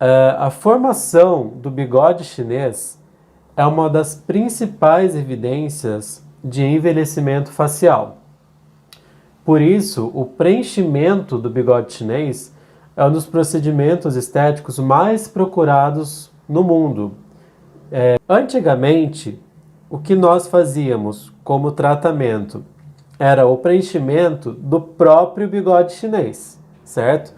A formação do bigode chinês é uma das principais evidências de envelhecimento facial. Por isso, o preenchimento do bigode chinês é um dos procedimentos estéticos mais procurados no mundo. Antigamente, o que nós fazíamos como tratamento era o preenchimento do próprio bigode chinês, certo?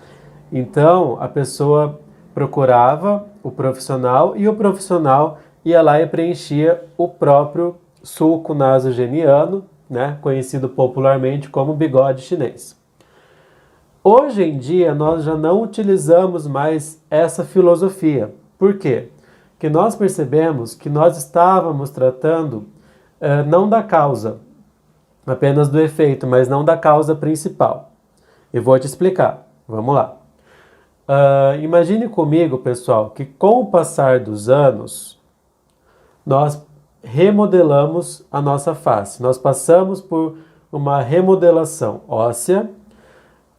Então, a pessoa procurava o profissional e o profissional ia lá e preenchia o próprio sulco nasogeniano, né, conhecido popularmente como bigode chinês. Hoje em dia, nós já não utilizamos mais essa filosofia. Por quê? Porque nós percebemos que nós estávamos tratando não da causa, apenas do efeito, mas não da causa principal. Eu vou te explicar. Vamos lá. Imagine comigo, pessoal, que com o passar dos anos, nós remodelamos a nossa face. Nós passamos por uma remodelação óssea,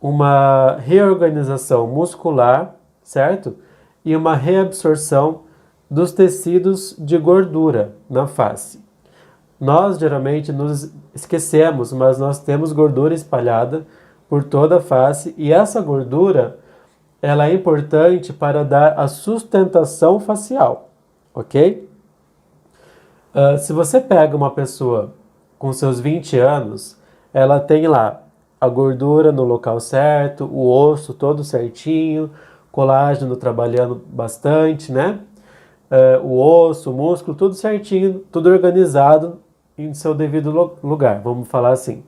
uma reorganização muscular, certo? E uma reabsorção dos tecidos de gordura na face. Nós geralmente nos esquecemos, mas nós temos gordura espalhada por toda a face e essa gordura ela é importante para dar a sustentação facial, ok? Se você pega uma pessoa com seus 20 anos, ela tem lá a gordura no local certo, o osso todo certinho, colágeno trabalhando bastante, né? O osso, o músculo, tudo certinho, tudo organizado em seu devido lugar, vamos falar assim.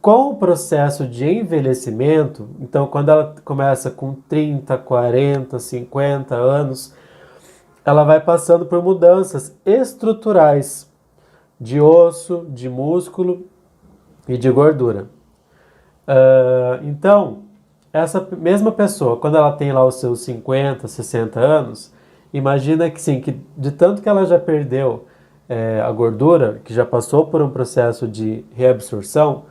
Com o processo de envelhecimento, então quando ela começa com 30, 40, 50 anos, ela vai passando por mudanças estruturais de osso, de músculo e de gordura. Então, essa mesma pessoa, quando ela tem lá os seus 50, 60 anos, imagina que sim, que de tanto que ela já perdeu a gordura, que já passou por um processo de reabsorção,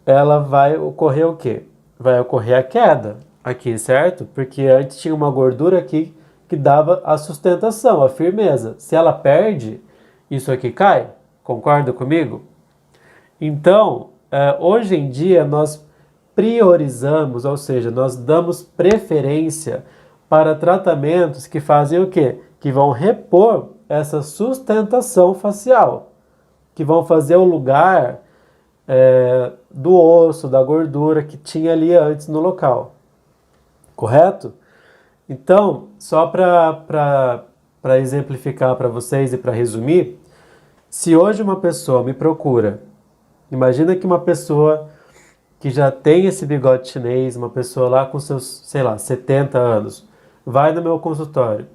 ela vai ocorrer o quê? Vai ocorrer a queda aqui, certo? Porque antes tinha uma gordura aqui que dava a sustentação, a firmeza. Se ela perde, isso aqui cai. Concorda comigo? Então, hoje em dia nós priorizamos, ou seja, nós damos preferência para tratamentos que fazem o quê? Que vão repor essa sustentação facial, que vão fazer o lugar do osso, da gordura que tinha ali antes no local. Correto? Então, só para exemplificar para vocês e para resumir, se hoje uma pessoa me procura, imagina que uma pessoa que já tem esse bigode chinês, uma pessoa lá com seus, sei lá, 70 anos, vai no meu consultório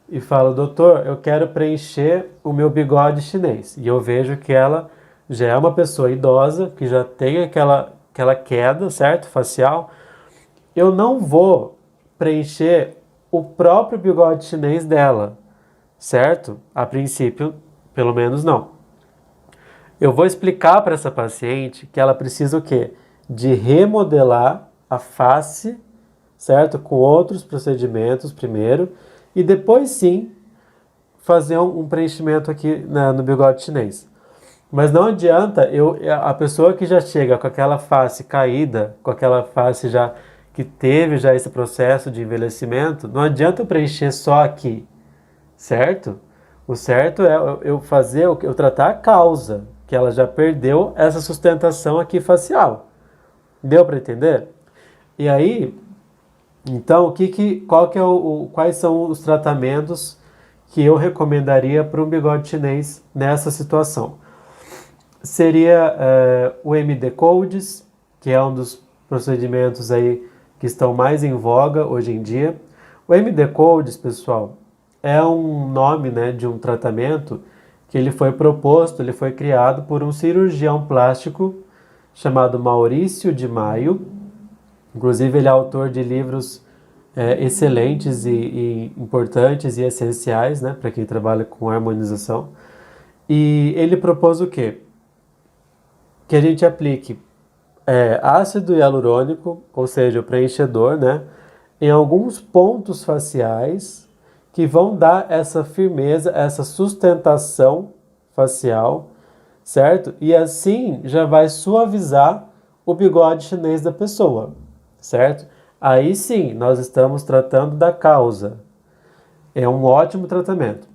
e fala, doutor, eu quero preencher o meu bigode chinês. E eu vejo que ela já é uma pessoa idosa, que já tem aquela queda, certo? Facial. Eu não vou preencher o próprio bigode chinês dela, certo? A princípio, pelo menos não. Eu vou explicar para essa paciente que ela precisa o quê? De remodelar a face, certo? Com outros procedimentos primeiro, e depois sim fazer um preenchimento aqui no bigode chinês. Mas não adianta a pessoa que já chega com aquela face caída, com aquela face já que teve já esse processo de envelhecimento, não adianta eu preencher só aqui, certo? O certo é eu tratar a causa, que ela já perdeu essa sustentação aqui facial. Deu para entender? E aí, então, quais são os tratamentos que eu recomendaria para um bigode chinês nessa situação? Seria o MD Codes, que é um dos procedimentos aí que estão mais em voga hoje em dia. O MD Codes, pessoal, é um nome, né, de um tratamento que ele foi proposto, ele foi criado por um cirurgião plástico chamado Maurício de Maio. Inclusive, ele é autor de livros excelentes e importantes e essenciais, né, para quem trabalha com harmonização. E ele propôs o quê? Que a gente aplique ácido hialurônico, ou seja, o preenchedor, né, em alguns pontos faciais que vão dar essa firmeza, essa sustentação facial, certo? E assim já vai suavizar o bigode chinês da pessoa, certo? Aí sim, nós estamos tratando da causa. É um ótimo tratamento.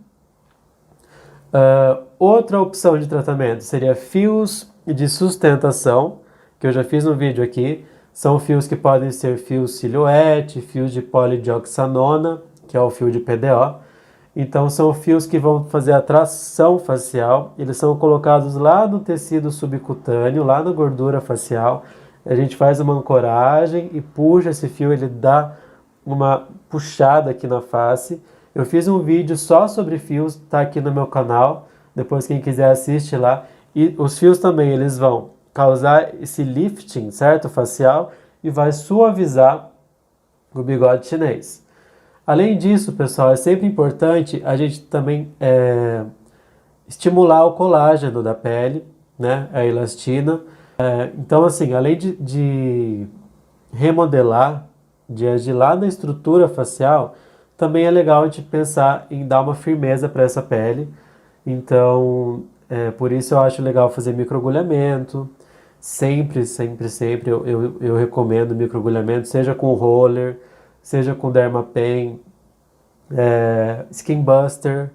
Outra opção de tratamento seria fios de sustentação, que eu já fiz um vídeo aqui. São fios que podem ser fios silhuete, fios de polidioxanona, que é o fio de PDO. Então são fios que vão fazer a tração facial. Eles são colocados lá no tecido subcutâneo, lá na gordura facial. A gente faz uma ancoragem e puxa esse fio, ele dá uma puxada aqui na face. Eu fiz um vídeo só sobre fios, tá aqui no meu canal. Depois quem quiser assiste lá. E os fios também, eles vão causar esse lifting, certo? Facial, e vai suavizar o bigode chinês. Além disso, pessoal, é sempre importante a gente também estimular o colágeno da pele, né? A elastina. Então, assim, além de remodelar, de agir lá na estrutura facial, também é legal a gente pensar em dar uma firmeza para essa pele. Então, por isso eu acho legal fazer microagulhamento. Sempre, sempre, sempre eu recomendo microagulhamento, seja com roller, seja com Dermapen, Skin Buster,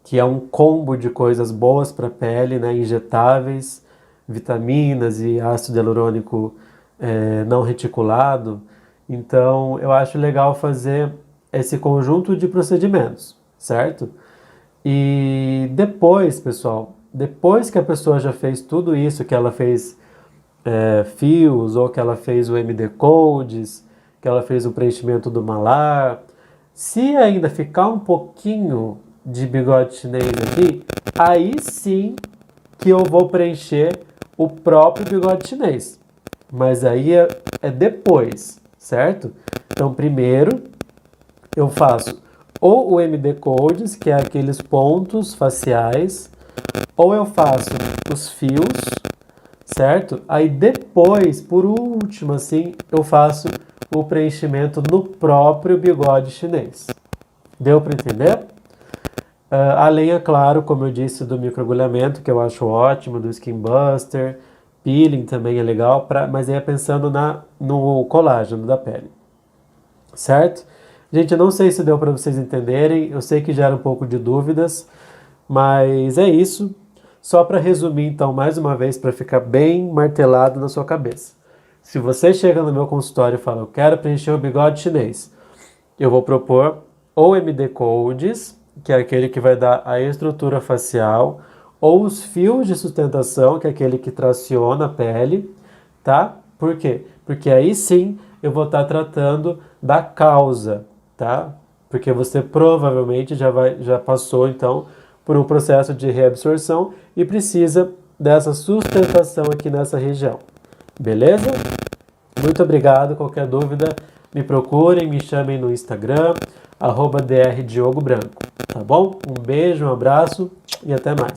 que é um combo de coisas boas para a pele, né, injetáveis, vitaminas e ácido hialurônico não reticulado. Então, eu acho legal fazer esse conjunto de procedimentos, certo? E depois, pessoal, depois que a pessoa já fez tudo isso, que ela fez fios, ou que ela fez o MD Codes, que ela fez o preenchimento do malar, se ainda ficar um pouquinho de bigode chinês aqui, aí sim que eu vou preencher o próprio bigode chinês. Mas aí é depois, certo? Então, primeiro eu faço ou o MD Codes, que é aqueles pontos faciais, ou eu faço os fios, certo? Aí depois, por último, assim, eu faço o preenchimento no próprio bigode chinês. Deu para entender? Além, é claro, como eu disse, do microagulhamento, que eu acho ótimo, do Skin Buster, peeling também é legal, mas aí é pensando no colágeno da pele, certo? Gente, eu não sei se deu para vocês entenderem, eu sei que gera um pouco de dúvidas, mas é isso. Só para resumir, então, mais uma vez, para ficar bem martelado na sua cabeça. Se você chega no meu consultório e fala, eu quero preencher o bigode chinês, eu vou propor ou MD Codes, que é aquele que vai dar a estrutura facial, ou os fios de sustentação, que é aquele que traciona a pele, tá? Por quê? Porque aí sim eu vou estar tratando da causa, tá? Porque você provavelmente já passou, então, por um processo de reabsorção e precisa dessa sustentação aqui nessa região. Beleza? Muito obrigado. Qualquer dúvida, me procurem, me chamem no Instagram, @drdiogo branco. Tá bom? Um beijo, um abraço e até mais.